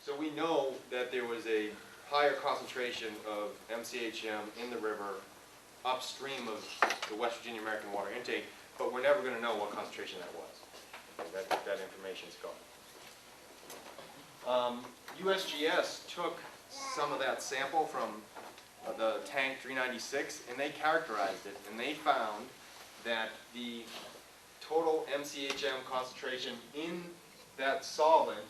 So we know that there was a higher concentration of MCHM in the river upstream of the West Virginia American water intake, but we're never going to know what concentration that was. Okay, that information is gone. USGS took some of that sample from the tank 396 and they characterized it, and they found that the total MCHM concentration in that solvent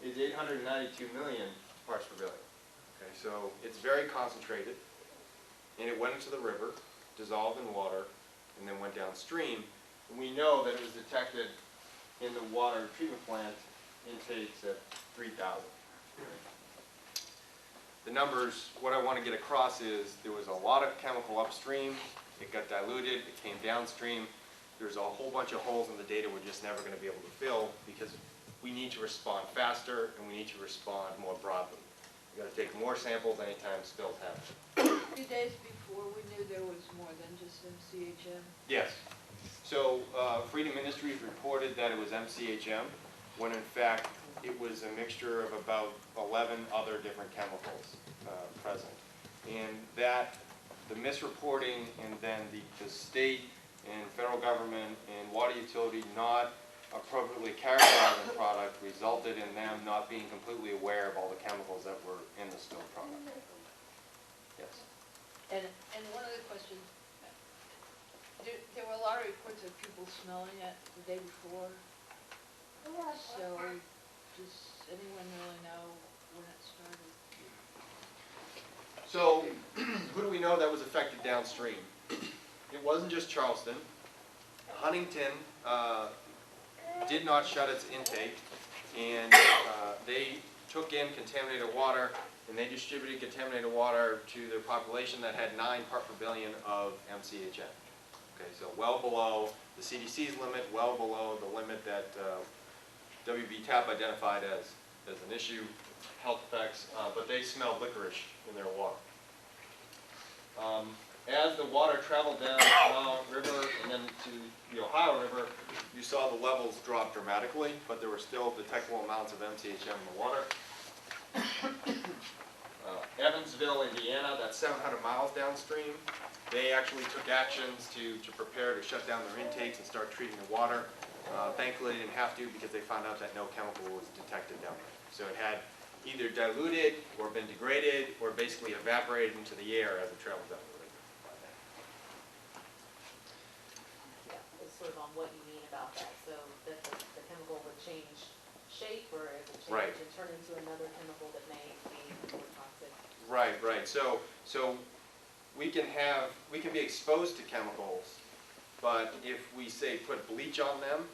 is 892 million parts per billion. Okay, so it's very concentrated, and it went into the river, dissolved in water, and then went downstream. And we know that it was detected in the water treatment plant intakes at 3,000. The numbers, what I want to get across is there was a lot of chemical upstream, it got diluted, it came downstream. There's a whole bunch of holes in the data we're just never going to be able to fill because we need to respond faster and we need to respond more broadly. We've got to take more samples anytime spills happen. A few days before we knew there was more than just MCHM. Yes. So Freedom Industries reported that it was MCHM when in fact it was a mixture of about 11 other different chemicals present. And that, the misreporting and then the state and federal government and water utility not appropriately characterizing the product resulted in them not being completely aware of all the chemicals that were in the spilled product. Yes. And one other question. There were a lot of reports of people smelling it the day before. So does anyone really know when it started? So who do we know that was affected downstream? It wasn't just Charleston. Huntington did not shut its intake, and they took in contaminated water, and they distributed contaminated water to their population that had 9 part per billion of MCHM. Okay, so well below the CDC's limit, well below the limit that WB TAP identified as an issue, health effects, but they smelled licorice in their water. As the water traveled down the Ohio River and then to the Ohio River, you saw the levels drop dramatically, but there were still detectable amounts of MCHM in the water. Evansville, Indiana, that's 700 miles downstream. They actually took actions to prepare to shut down their intakes and start treating the water. Thankfully, they didn't have to because they found out that no chemical was detected down there. So it had either diluted or been degraded or basically evaporated into the air as it traveled down the river. Yeah, it's sort of on what you mean about that. So that the chemical would change shape, or it would change and turn into another chemical that may be more toxic. Right, right. So we can be exposed to chemicals, but if we say put bleach on them,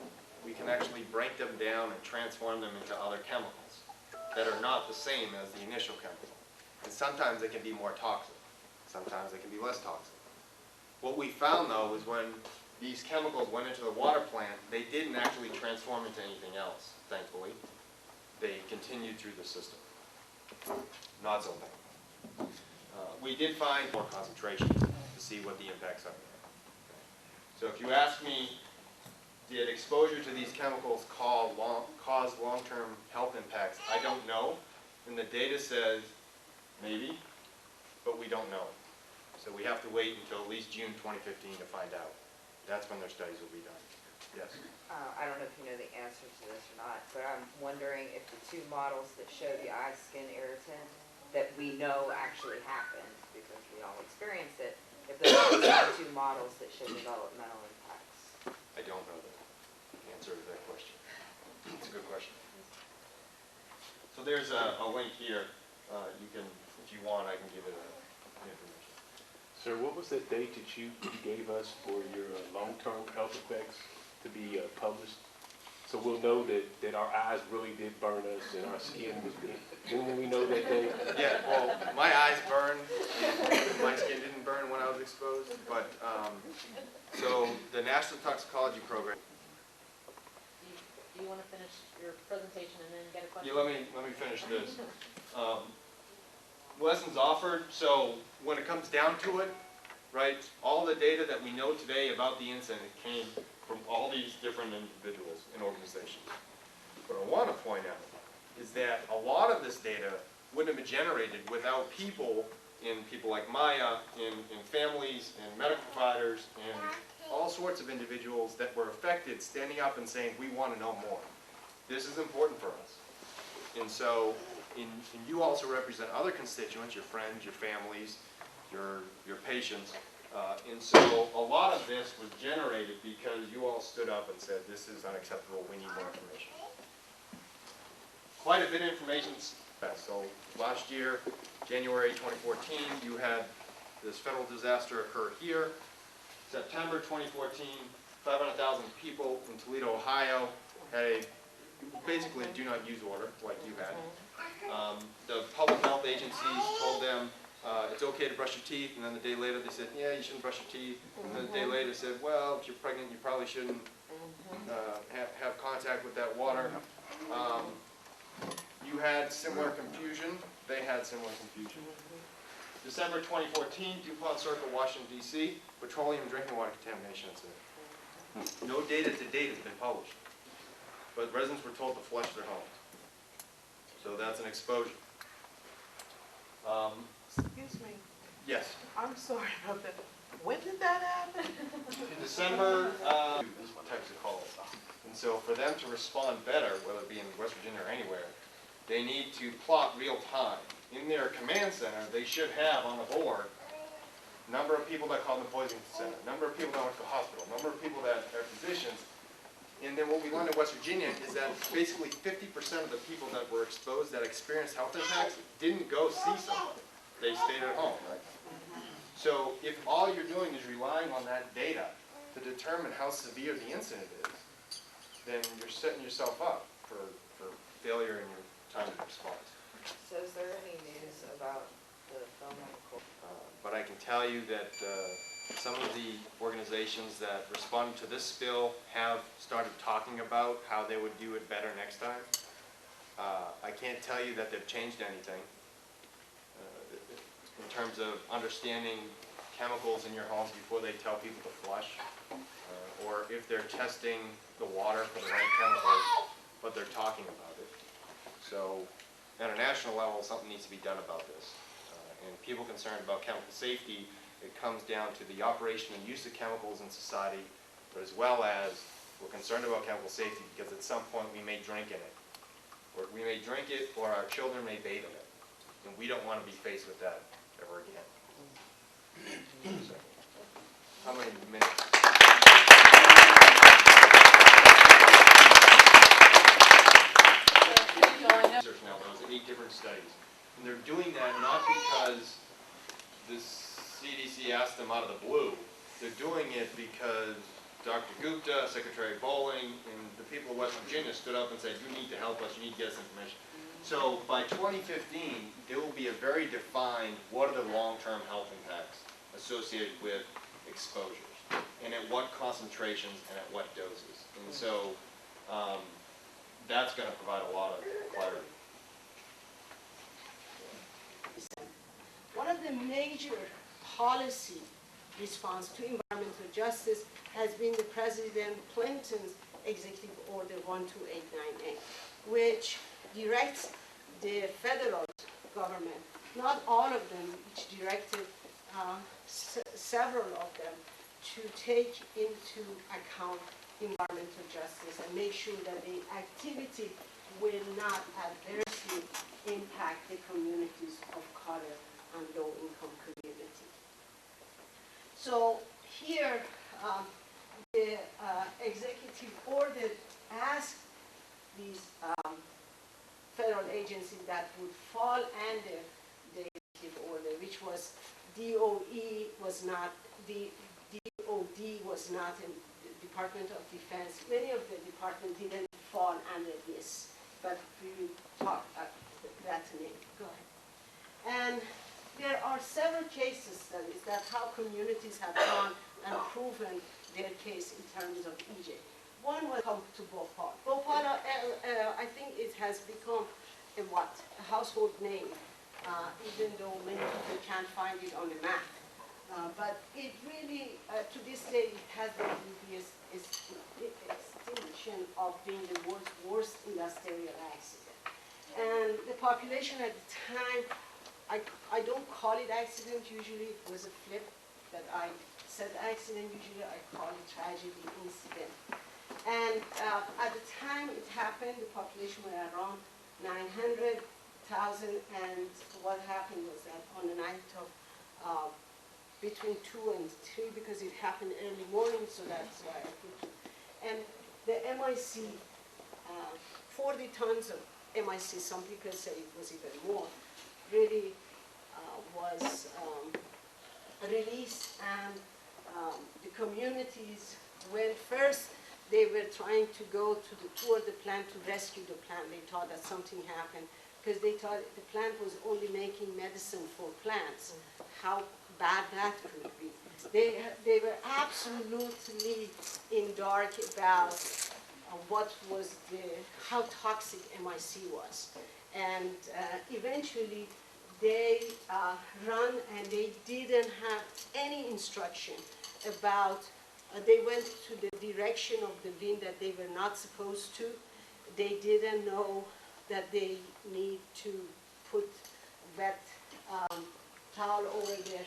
we can actually break them down and transform them into other chemicals that are not the same as the initial chemical. And sometimes they can be more toxic. Sometimes they can be less toxic. What we found, though, is when these chemicals went into the water plant, they didn't actually transform into anything else, thankfully. They continued through the system. Not so thankful. We did find more concentration to see what the impacts are. So if you ask me, did exposure to these chemicals cause long-term health impacts? I don't know. And the data says maybe, but we don't know. So we have to wait until at least June 2015 to find out. That's when their studies will be done. Yes? I don't know if you know the answer to this or not, but I'm wondering if the 2 models that show the eye skin irritant that we know actually happened, because we all experienced it, if those are the 2 models that show developmental impacts. I don't know the answer to that question. It's a good question. So there's a link here. You can, if you want, I can give it the information. Sir, what was that date that you gave us for your long-term health effects to be published? So we'll know that our eyes really did burn us and our skin was good. When we know that day? Yeah, well, my eyes burned and my skin didn't burn when I was exposed. But so the National Toxicology Program. Do you want to finish your presentation and then get a question? Yeah, let me finish this. Lessons offered. So when it comes down to it, right, all the data that we know today about the incident came from all these different individuals and organizations. What I want to point out is that a lot of this data wouldn't have been generated without people like Maya, in families, and medical providers, and all sorts of individuals that were affected standing up and saying, we want to know more. This is important for us. And so, and you also represent other constituents, your friends, your families, your patients. And so a lot of this was generated because you all stood up and said, this is unacceptable, we need more information. Quite a bit of information. So last year, January 2014, you had this federal disaster occur here. September 2014, 500,000 people in Toledo, Ohio had a basically a do not use order like you had. The public health agencies told them it's okay to brush your teeth, and then the day later they said, yeah, you shouldn't brush your teeth. And then the day later they said, well, if you're pregnant, you probably shouldn't have contact with that water. You had similar confusion. They had similar confusion. December 2014, DuPont Circle, Washington, D.C., petroleum drinking water contamination incident. No data to date has been published, but residents were told to flush their homes. So that's an exposure. Excuse me, Yes. I'm sorry about that. When did that happen? In December, these types of calls. And so for them to respond better, whether it be in West Virginia or anywhere, they need to plot real time. In their command center, they should have on the board number of people that called the poisoning center, number of people that went to the hospital, number of people that are physicians. And then what we learned in West Virginia is that basically 50% of the people that were exposed, that experienced health impacts, didn't go see somebody. They stayed at home, right? So if all you're doing is relying on that data to determine how severe the incident is, then you're setting yourself up for failure in your time of response. So is there any news about the Spelman? But I can tell you that some of the organizations that responded to this spill have started talking about how they would do it better next time. I can't tell you that they've changed anything in terms of understanding chemicals in your homes before they tell people to flush, or if they're testing the water for the right chemicals, but they're talking about it. So at a national level, something needs to be done about this. And people concerned about chemical safety, it comes down to the operation and use of chemicals in society, but as well as we're concerned about chemical safety because at some point we may drink in it. Or we may drink it, or our children may bathe in it. And we don't want to be faced with that ever again. So, how many minutes? Research now, those 8 different studies. And they're doing that not because the CDC asked them out of the blue. They're doing it because Dr. Gupta, Secretary Bowling, and the people of West Virginia stood up and said, you need to help us, you need to get us information. So by 2015, there will be a very defined, what are the long-term health impacts associated with exposures, and at what concentrations and at what doses. And so that's going to provide a lot of clarity. One of the major policy response to environmental justice has been the President Clinton's Executive Order 12898, which directs the federal government, not all of them, which directed several of them, to take into account environmental justice and make sure that the activity will not adversely impact the communities of color and low-income community. So here, the executive order asked these federal agencies that would fall under the executive order, which was DOE was not, the DOD was not in the Department of Defense. Many of the departments didn't fall under this, but we will talk about that name. Go ahead. And there are several case studies that how communities have gone and proven their case in terms of EJ. One was come to Bhopal. Bhopal, I think it has become a household name, even though many people can't find it on the map. But it really, to this day, it has the dubious extinction of being the world's worst industrial accident. population at the time, I don't call it accident, usually it was a flip that I said accident, usually I call it tragedy incident. And at the time it happened, the population were around 900,000, and what happened was that on the night of between 2 and 3, because it happened early morning, so that's why I put 2. And the MIC, 40 tons of MIC, some people say it was even more, really was released, and the communities, when first they were trying to go toward the plant to rescue the plant, they thought that something happened, because they thought the plant was only making medicine for plants. How bad that could be. They were absolutely in dark about how toxic MIC was. And eventually they run, and they didn't have any instruction about, they went to the direction of the wind that they were not supposed to. They didn't know that they need to put wet towel over their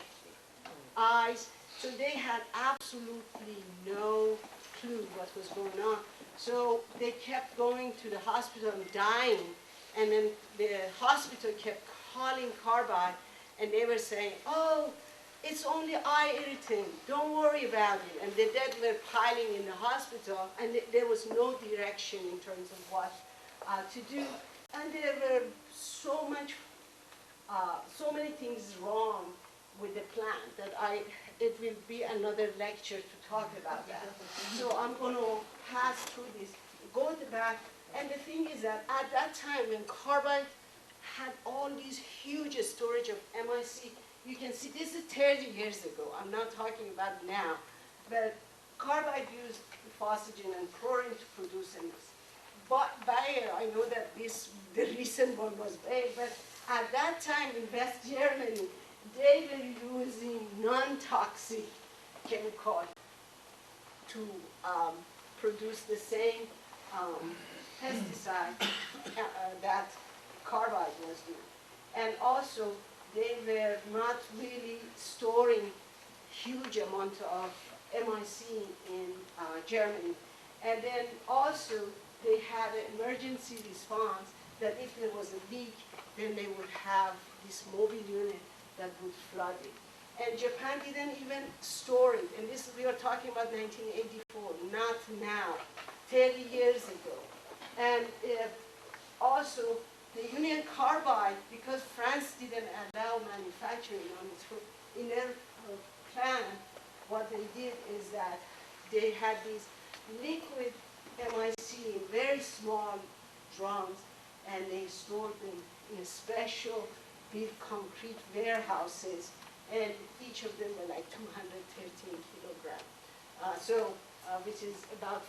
eyes. So they had absolutely no clue what was going on. So they kept going to the hospital and dying, and then the hospital kept calling Carbide, and they were saying, oh, it's only eye irritant, don't worry about it. And the dead were piling in the hospital, and there was no direction in terms of what to do. And there were so many things wrong with the plant that it will be another lecture to talk about that. So I'm going to pass through this, go back, and the thing is that at that time when Carbide had all these huge storage of MIC, you can see this is 30 years ago. I'm not talking about now, but Carbide used phosphagen and chlorine to produce this. But Bayer, I know that the recent one was Bayer, but at that time in West Germany, they were using non-toxic chemical to produce the same pesticide that Carbide was doing. And also, they were not really storing huge amount of MIC in Germany. And then also, they had an emergency response that if there was a leak, then they would have this mobile unit that would flood it. And Japan didn't even store it. And this, we are talking about 1984, not now, 30 years ago. And also, the Union Carbide, because France didn't allow manufacturing on its own, in their plan, what they did is that they had these liquid MIC in very small drums, and they stored them in special big concrete warehouses, and each of them were like 213 kilograms. Which is about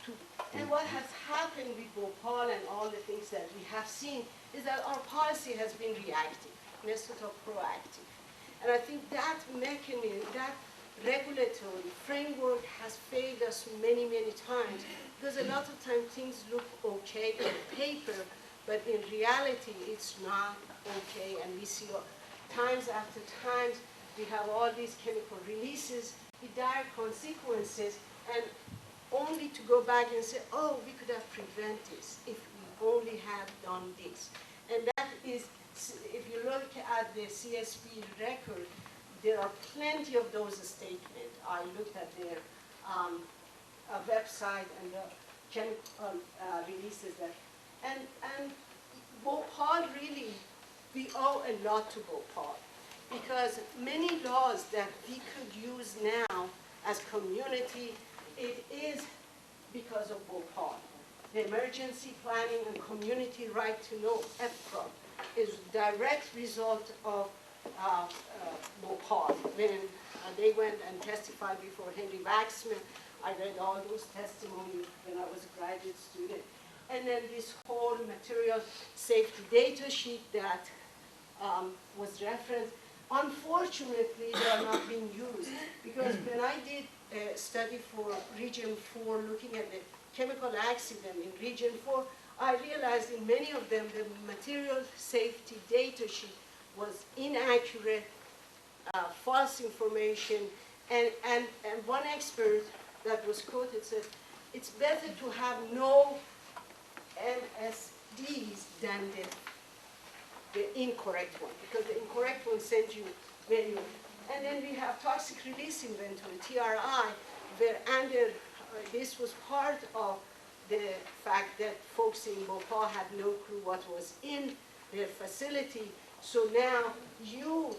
2. And what has happened with Bhopal and all the things that we have seen is that our policy has been reactive, instead of proactive. And I think that mechanism, that regulatory framework has failed us many, many times, because a lot of times things look okay on paper, but in reality it's not okay, and we see times after times we have all these chemical releases with dire consequences, and only to go back and say, oh, we could have prevented this if we only had done this. And that is, if you look at the CSP record, there are plenty of those statements. I looked at their website and the chemical releases there. And Bhopal really, we owe a lot to Bhopal, because many laws that we could use now as community, it is because of Bhopal. The emergency planning and community right to know, EPCRA, is a direct result of Bhopal. When they went and testified before Henry Waxman, I read all those testimonies when I was a graduate student. And then this whole material safety data sheet that was referenced, unfortunately, they are not being used. Because when I did a study for Region 4, looking at the chemical accident in Region 4, I realized in many of them the material safety data sheet was inaccurate, false information, and one expert that was quoted said, it's better to have no MSDs than the incorrect one, because the incorrect one sends you very low. And then we have toxic release inventory, TRI, where under, this was part of the fact that folks in Bhopal had no clue what was in their facility. So now you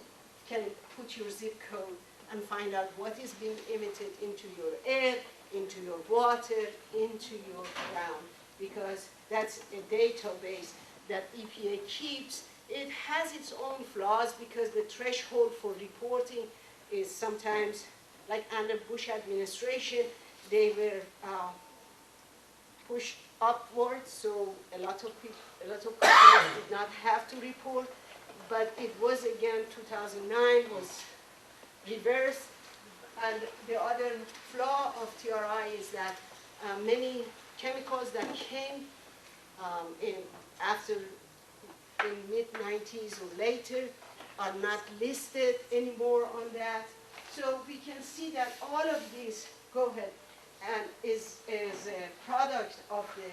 can put your zip code and find out what is being emitted into your air, into your water, into your ground, because that's a database that EPA keeps. It has its own flaws because the threshold for reporting is sometimes, like under Bush administration, they were pushed upwards, so a lot of companies did not have to report. But it was again 2009 was reversed, and the other flaw of TRI is that many chemicals that came in mid-90s or later are not listed anymore on that. So we can see that all of these, go ahead, and is a product of the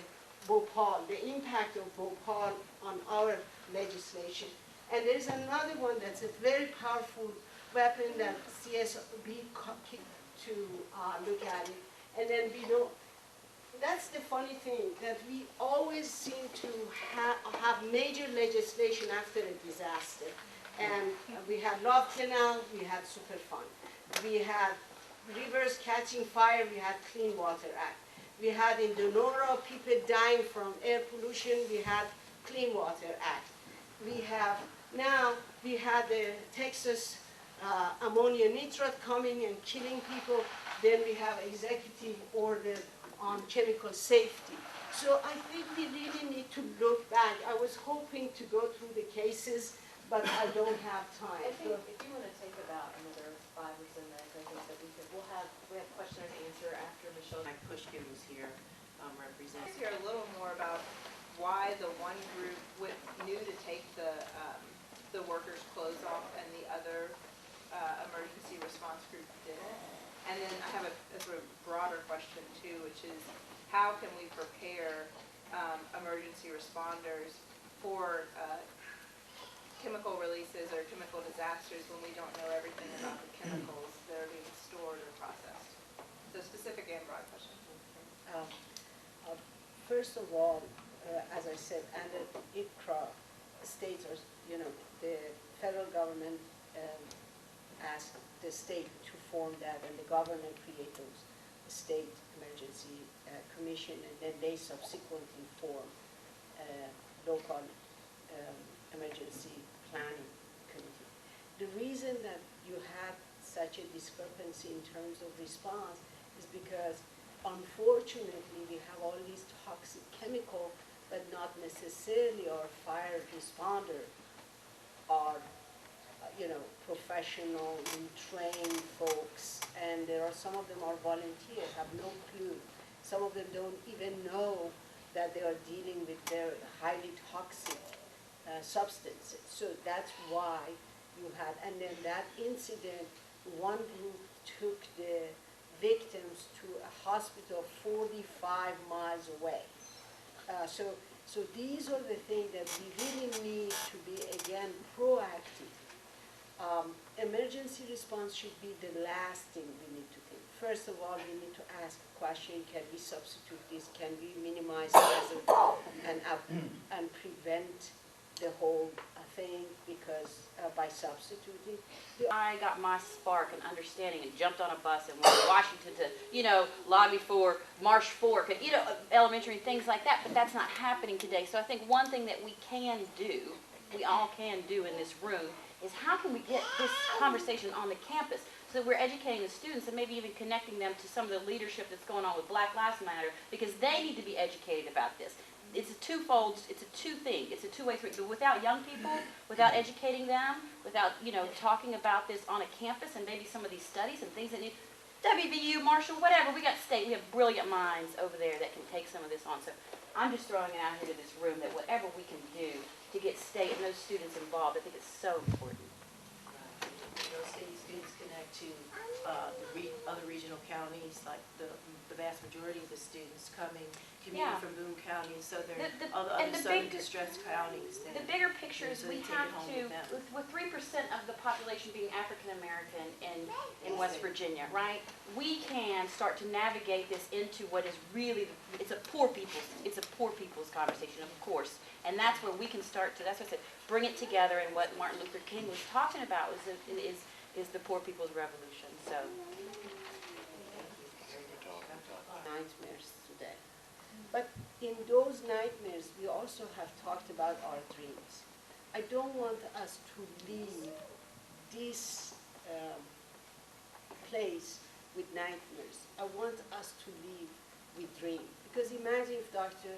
Bhopal, the impact of Bhopal on our legislation. And there's another one that's a very powerful weapon that CSB to look at it. And then we know, that's the funny thing, that we always seem to have major legislation after a disaster. And we had Love Canal, we had Superfund. We had rivers catching fire, we had Clean Water Act. We had in Donora people dying from air pollution, we had Clean Water Act. We have, now we had the Texas ammonia nitrate coming and killing people. Then we have executive order on chemical safety. So I think we really need to look back. I was hoping to go through the cases, but I don't have time. I think if you want to take about another 5 or so minutes, I think that we have question and answer after Michele. Mike Pushkin was here representing. Let's hear a little more about why the one group knew to take the workers' clothes off and the other emergency response group didn't. And then I have a sort of broader question too, which is how can we prepare emergency responders for chemical releases or chemical disasters when we don't know everything about the chemicals that are being stored or processed? So specific and broad question. First of all, as I said, under ICRA, states are, the federal government asked the state to form that, and the governor create those state emergency commission, and then they subsequently form local emergency planning committee. The reason that you have such a discrepancy in terms of response is because unfortunately we have all these toxic chemicals, but not necessarily our fire responder are professional, trained folks, and there are some of them are volunteers, have no clue. Some of them don't even know that they are dealing with their highly toxic substances. So that's why you had, and then that incident, one group took the victims to a hospital 45 miles away. So these are the things that we really need to be, again, proactive. Emergency response should be the last thing we need to think. First of all, we need to ask a question, can we substitute this? Can we minimize hazard and prevent the whole thing because by substituting? I got my spark and understanding and jumped on a bus and went to Washington to, lobby for Marsh Fork and, elementary things like that, but that's not happening today. So I think one thing that we can do, we all can do in this room, is how can we get this conversation on the campus so that we're educating the students and maybe even connecting them to some of the leadership that's going on with Black Lives Matter, because they need to be educated about this. It's a twofold, it's a two-thing, it's a two-way street. But without young people, without educating them, without, talking about this on a campus and maybe some of these studies and things that need, WVU, Marshall, whatever, we have brilliant minds over there that can take some of this on. So I'm just throwing it out here to this room that whatever we can do to get state and those students involved, I think it's so important. Those state students connect to other regional counties, like the vast majority of the students coming, Yeah. from Boone County, so they're The- all the and other the southern big- distressed counties. The bigger picture is So we they take it have home to, with them. with 3% of the population being African American in West Virginia, right? We can start to navigate this into what is really, it's a poor people's conversation, of course. And that's where we can start to, that's what I said, bring it together, and what Martin Luther King was talking about is the poor people's revolution, so. Nightmares today. But in those nightmares, we also have talked about our dreams. I don't want us to leave this place with nightmares. I want us to leave with dreams. Because imagine if Dr.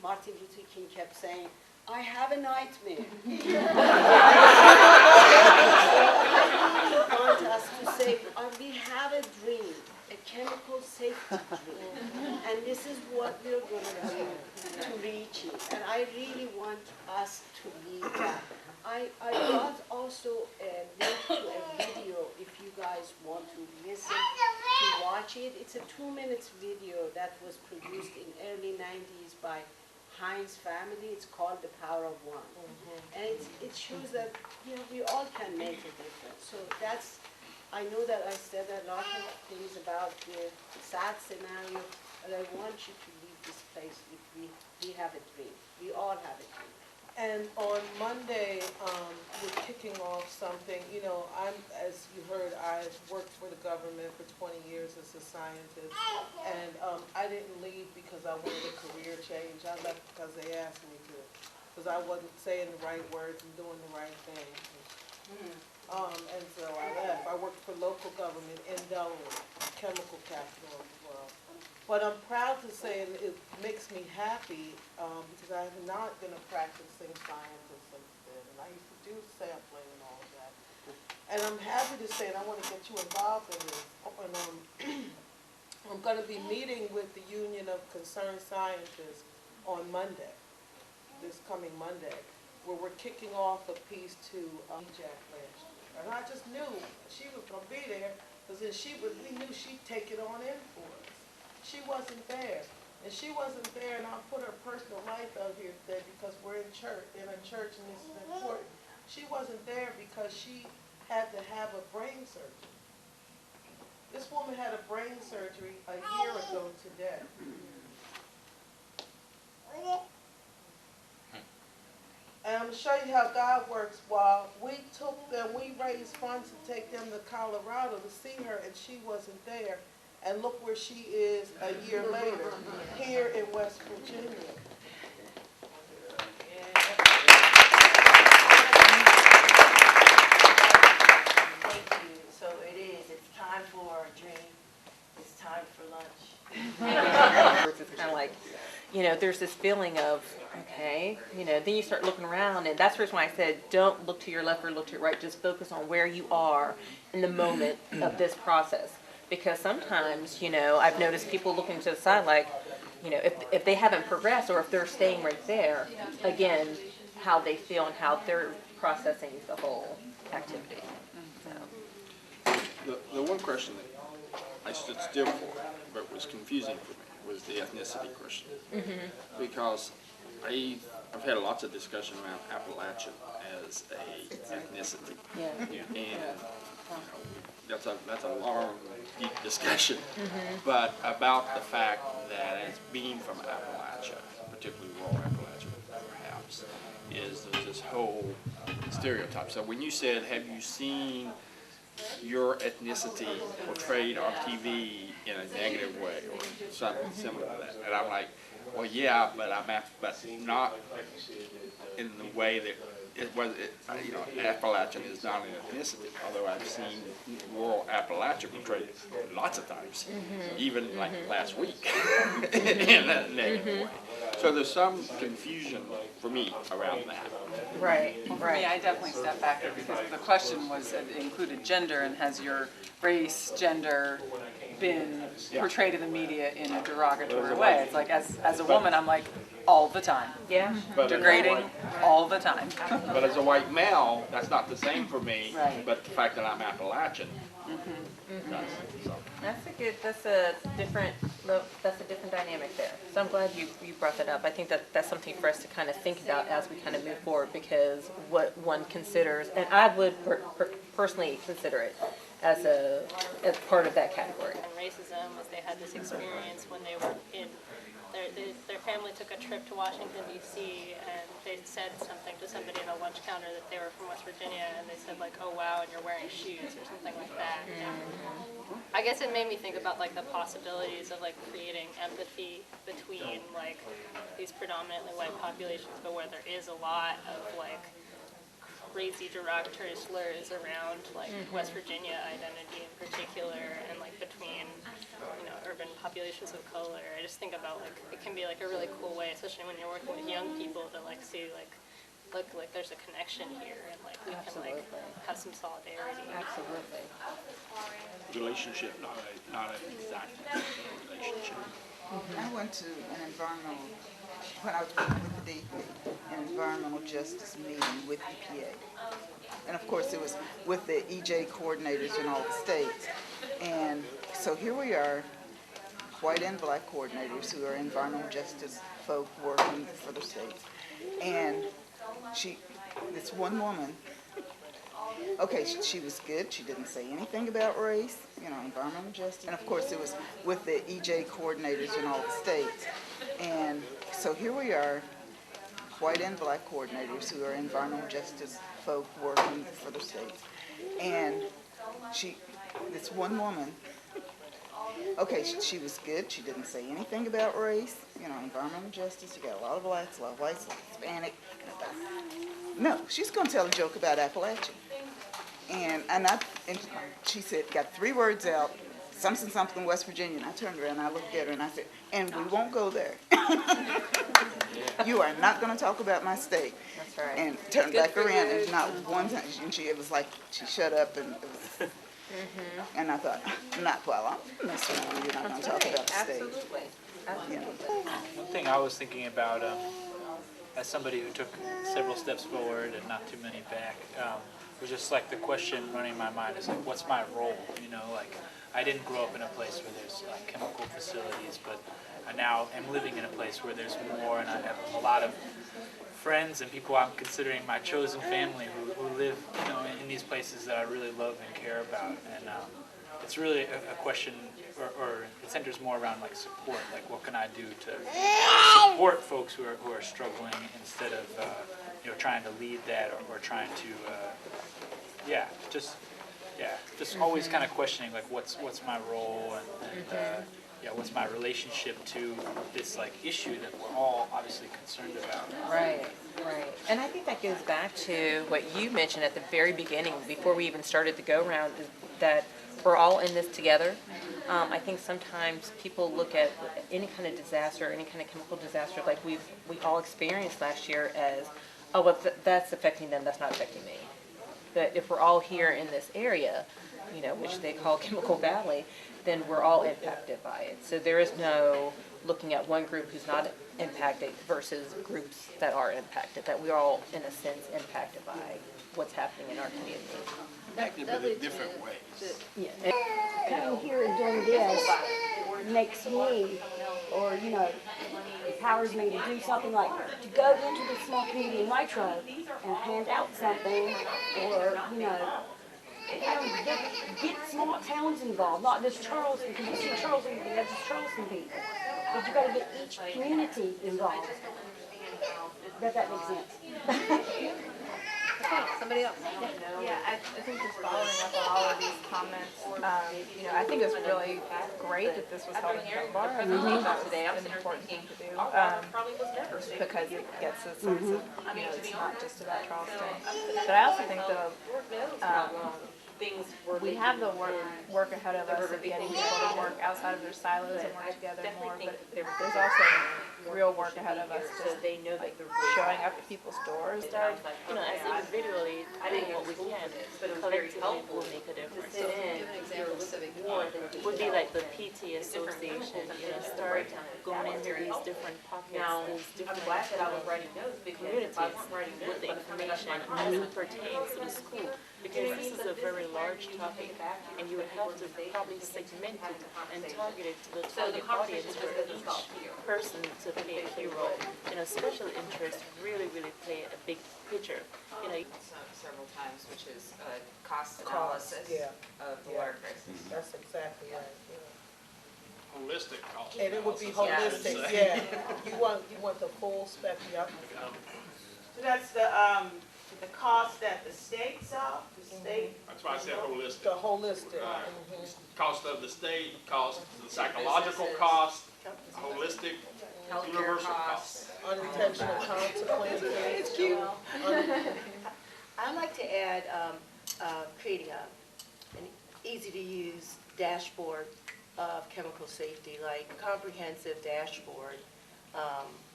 Martin Luther King kept saying, I have a nightmare. I want us to say, we have a dream, a chemical safety dream. And this is what we're going to do to reach it. And I really want us to lead that. I brought also a link to a video if you guys want to listen to watch it. It's a 2-minute video that was produced in early 90s by Heinz family. It's called The Power of One. And it shows that, you know, we all can make a difference. So that's, I know that I said a lot of things about the sad scenario, but I want you to leave this place with we have a dream. We all have a dream. And on Monday, we're kicking off something, you know, as you heard, I've worked for the government for 20 years as a scientist, and I didn't leave because I wanted a career change. I left because they asked me to, because I wasn't saying the right words and doing the right thing. And so I left. I worked for local government in Delaware, chemical capital of the world. But I'm proud to say, and it makes me happy, because I have not been a practicing scientist since then. And I used to do sampling and all of that. And I'm happy to say, and I want to get you involved in this, and, I'm going to be meeting with the Union of Concerned Scientists on Monday, this coming Monday, where we're kicking off a piece to Jack last year. And I just knew she was going to be there, because we knew she'd take it on in for us. She wasn't there, and she wasn't there, and I'll put her personal life out here today because we're in church, and this is important. She wasn't there because she had to have a brain surgery. This woman had a brain surgery a year ago today. And I'm going to show you how God works. While we took them, we raised funds to take them to Colorado to see her, and she wasn't there. And look where she is a year later, here in West Virginia. Thank you. So it is, it's time for a drink, it's time for lunch. It's kind of like, you know, there's this feeling of, okay, you know, then you start looking around, and that's the reason why I said don't look to your left or look to your right, just focus on where you are in the moment of this process. Because sometimes, you know, I've noticed people looking to the side like, you know, if they haven't progressed or if they're staying right there, again, how they feel and how they're processing the whole activity. So. The one question that I stood still for, but was confusing for me, was the ethnicity question. Because I've had lots of discussion around Appalachia as a ethnicity. Yeah. And you know, that's a long, deep discussion. But about the fact that as being from Appalachia, particularly rural Appalachia, perhaps, is there's this whole stereotype. So when you said, have you seen your ethnicity portrayed on TV in a negative way or something similar to that? And I'm like, well, yeah, but not in the way that you know, Appalachian is not an ethnicity, although I've seen rural Appalachia portrayed lots of times, even like last week, in a negative way. So there's some confusion for me around that. Right, Well, for me, I definitely step back there because the question was, it included gender, and has your race, gender been portrayed in the media in a derogatory way? It's like, as a woman, I'm like, all the time. Yeah. But as a Degrading white- all the time. But as a white male, that's not the same for me. Right. But the fact that I'm Appalachian does. So. That's a different dynamic there. So I'm glad you brought that up. I think that's something for us to kind of think about as we kind of move forward, because what one considers, and I would personally consider it as part of that category. And racism was they had this experience when they were in, their family took a trip to Washington DC, and they said something to somebody at a lunch counter that they were from West Virginia, and they said like, oh wow, and you're wearing shoes or something like that. And I guess it made me think about like the possibilities of like creating empathy between like these predominantly white populations, but where there is a lot of like crazy derogatory slurs around like West Virginia identity in particular, and like between, you know, urban populations of color. I just think about like it can be like a really cool way, especially when you're working with young people, to like see like look like there's a connection here, and like we can like have some solidarity. Absolutely. Relationship, not an exact relationship. I went to an environmental, when I was working with the DEP, an environmental justice meeting with EPA. And of course it was with the EJ coordinators in all the states. And so here we are, white and black coordinators who are environmental justice folk working for the states. And this one woman, okay, she was good. She didn't say anything about race, you know, environmental justice. And of course it was with the EJ coordinators in all the states. And so here we are, white and black coordinators who are environmental justice folk working for the states. And this one woman, okay, she was good. She didn't say anything about race, you know, environmental justice. You got a lot of blacks, a lot of whites, a lot of Hispanic. No, she's going to tell a joke about Appalachia. And she said, got 3 words out, something, West Virginia. And I turned around and I looked at her and I said, and we won't go there. You are not going to talk about my state. That's right. And turned back around and not one time. And it was like she shut up, and it was, and I thought, not while I'm messing with you. You're not going to talk about the state. Absolutely. You know. One thing I was thinking about, as somebody who took several steps forward and not too many back, was just like the question running in my mind is like, what's my role? You know, like I didn't grow up in a place where there's chemical facilities, but I now am living in a place where there's more, and I have a lot of friends and people I'm considering my chosen family who live, you know, in these places that I really love and care about. And it's really a question, or it centers more around like support, like what can I do to support folks who are struggling, instead of you know, trying to lead that, or trying to just always kind of questioning like what's my role, and what's my relationship to this like issue that we're all obviously concerned about. Right. And I think that goes back to what you mentioned at the very beginning, before we even started the go-round, is that we're all in this together. I think sometimes people look at any kind of disaster, any kind of chemical disaster like we all experienced last year as, oh, well, that's affecting them, that's not affecting me. But if we're all here in this area, you know, which they call Chemical Valley, then we're all impacted by it. So there is no looking at one group who's not impacted versus groups that are impacted, that we're all, in a sense, impacted by what's happening in our community. Impacted in different ways. Yeah. Coming here and doing this makes me, or, you know, empowers me to do something like to go into the small community in Nitro and hand out something, or, you know, get small towns involved, not just Charleston, because you see Charleston, that's just Charleston people. But you got to get each community involved. Does that make sense? Somebody else? Yeah, I think just following up on all of these comments, you know, I think it's really great that this was held in Dunbar. I think that's an important thing to do, just because it gets a sense of, you know, it's not just about Charleston. But I also think though, we have the work ahead of us of getting people to work outside of their silos and work together more, but there's also real work ahead of us, so they know that they're showing up at people's doors. start, as individually doing what we can, but collectively will make a difference. So in, give an example of civic war, would be like the PT association, start going into these different pockets, Now, these I'm different glad that I was writing notes because communities if I was writing notes, with the information as it pertains to the school. Because this is a very large topic, and you would have to probably segment it and target it to the target audience for each person to play a key role. Special interests really play a big picture. several times, which is cost analysis of the water crisis. That's exactly right, Holistic cost. And it would be analysis, I would holistic, say. You want the full spectrum. So that's the cost that the state saw, the state. That's why I said holistic. The holistic. Cost of the state, cost, the psychological cost, holistic, universal cost. Unintentional consequences. It's cute. I'd like to add creating an easy-to-use dashboard of chemical safety, like a comprehensive dashboard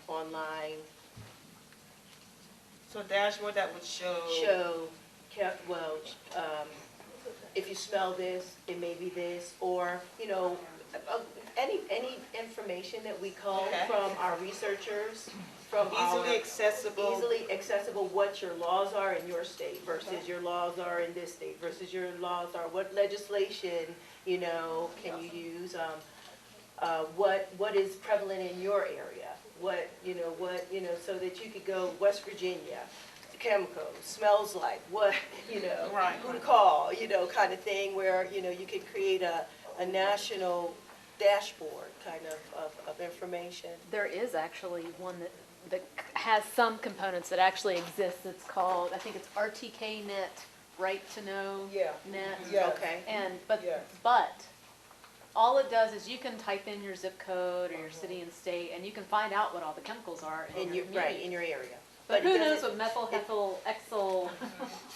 online. So a dashboard that would show. If you smell this, it may be this, or, any information that we cull from our researchers, from Easily accessible. Easily accessible, what your laws are in your state versus your laws are in this state versus your laws are, what legislation, can you use, what is prevalent in your area, so that you could go West Virginia, chemical, smells like, what, Right. who to call, kind of thing, where, you could create a national dashboard kind of information. There is actually one that has some components that actually exist. It's called, I think it's RTK Net, Right to Know Net. Yeah. Okay. But all it does is you can type in your zip code or your city and state, and you can find out what all the chemicals are in your community. Right, in your area. But who it knows doesn't- what methyl, ethyl, exyl,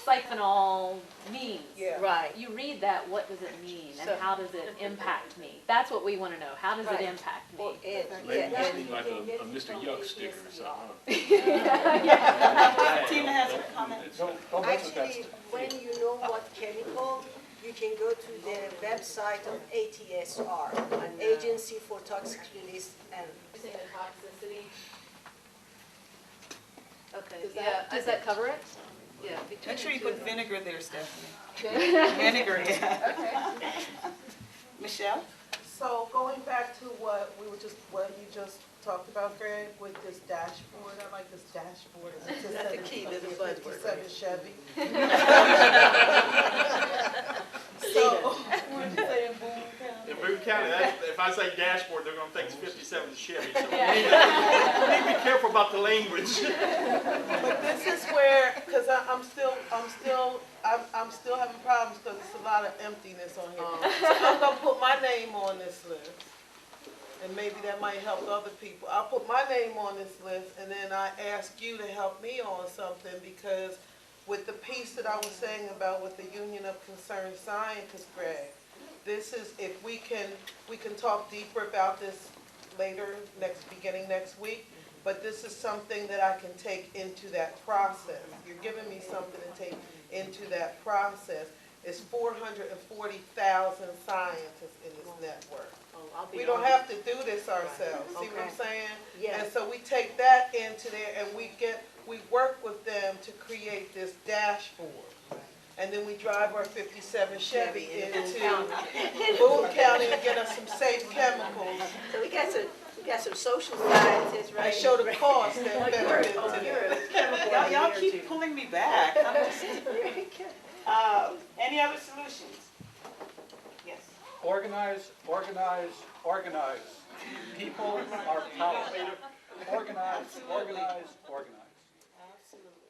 siphonol means? Yeah. Right. You read that, what does it mean, and So- how does it impact me? That's what we want to know. How does Right. it impact me? Well, Maybe you need like a Mr. Yuck sticker or something. Tina has a comment. Actually, when you know what chemical, you can go to the website of ATSR, Agency for Toxic Release and Okay, Does that cover it? yeah. Make sure you put vinegar there, Stephanie. Vinegar, yeah. Michelle? So going back to what you just talked about, Greg, with this dashboard, I like this dashboard. That's the key, there's a buzzword, right? 57 Chevy. So, what did you say in Boone County? In Boone County, if I say dashboard, they're gonna think it's 57 Chevy, so we need to be careful about the language. But this is where, because I'm still having problems because it's a lot of emptiness on here. So I'm gonna put my name on this list, and maybe that might help other people. I'll put my name on this list, and then I ask you to help me on something, because with the piece that I was saying about with the Union of Concerned Scientists, Greg, this is, if we can talk deeper about this later, beginning next week, but this is something that I can take into that process. You're giving me something to take into that process. It's 440,000 scientists in this network. We don't have to do this ourselves, see what I'm saying? Yes. And so we take that into there and we work with them to create this dashboard. And then we drive our 57 Chevy into Boone County and get us some safe chemicals. So we got some social scientists, right? And show the cost and benefit to them. Y'all keep pulling me back. I'm just, any other solutions? Yes. Organize, organize, organize. People are power. Organize, organize, organize. Absolutely.